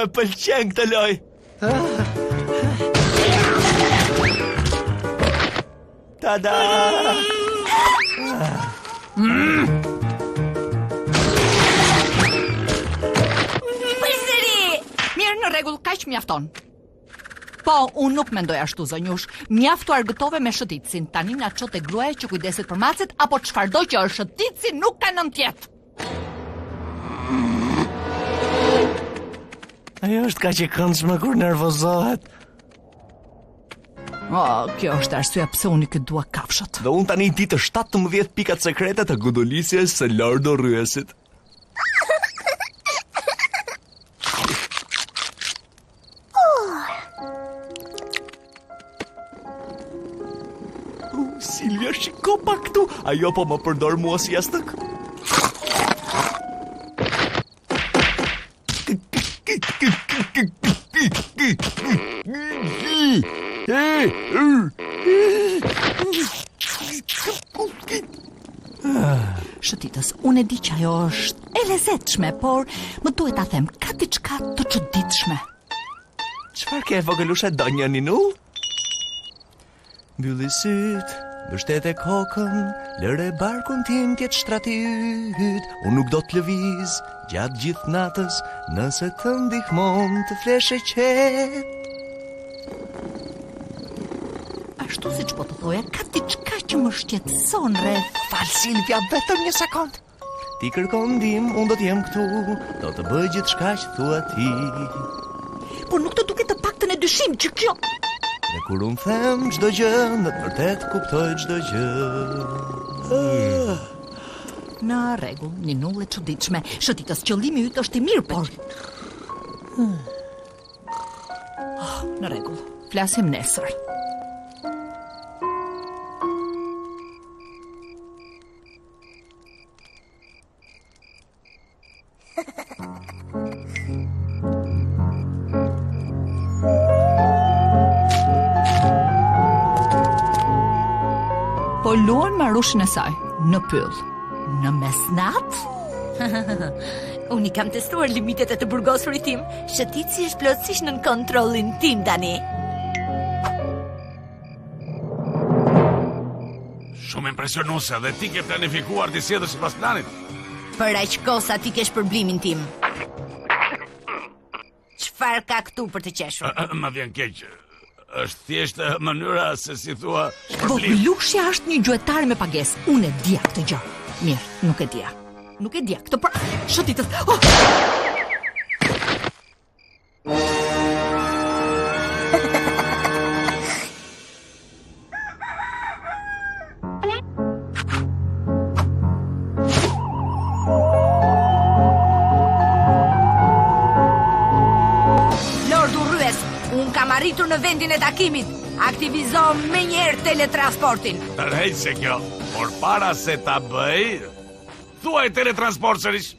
më pëlqen këtë loj. Tada! Përsëri! Mirë, në rregull, kaq mjafton. Po, unë nuk mendoj ashtu, zonjush. Mjaftu argëtove me shëtitësin. Tani na çote gruaja që kujdeset për macet, apo çfarëdo që është shëtitësi nuk ka nëntjet. Ajo është kaq e këndshme kur nervozohet. Kjo është arsyeja pse unë i dua kafshët. Dhe unë tani di të 17 pikat sekrete të godolisjes së Lordo Ryesit. Silvia, shiko pa këtu. Ajo po më përdor mua si jastëk. Shëtitës, unë e di që ajo është e lezetshme, por më duhet ta them, ka diçka të çuditshme. Çfarë ke vogëlusha donja Ninu? Mbylli syt, mbështete kokën, lëre barkun tim tjetë shtrati yt. Unë nuk do të lëviz gjatë gjithë natës, nëse të ndihmon të flesh e qetë. Ashtu si që po të thoja, ka diçka që më shqetëson rreth. Fal Silvia, vetëm një sekond. Ti kërkon ndihmë, unë do t'jem këtu, do të bëj gjithçka që thua ti. Por nuk të duket të paktën e dyshim që kjo. Dhe kur unë them çdo gjë, në të vërtet kuptoj çdo gjë. Në rregull, një nullë e çuditshme. Shëtitës, qëllimi yt është i mirë, por në rregull, flasim nesër. Po luan Marushën e saj, në pyll. Në mesnat? Unë i kam testuar limitet e të burgosurit tim. Shëtitësi është plotësisht nën kontrollin tim tani. Shumë impresionuese dhe ti ke planifikuar të sjellësh sipas planit. Për aq kohë sa ti ke shpërblimin tim. Çfarë ka këtu për të qeshur? Më vjen keq. Është thjesht mënyra se si thua shpërblim. Vogëlushja është një gjuetar me pagesë. Unë e dija këtë gjë. Mirë, nuk e dija. Nuk e dija këtë për shëtitës. Arritur në vendin e takimit. Aktivizo me njerë teletransportin. Tërheq se kjo, por para se ta bëj, thuaj teletransport sërish.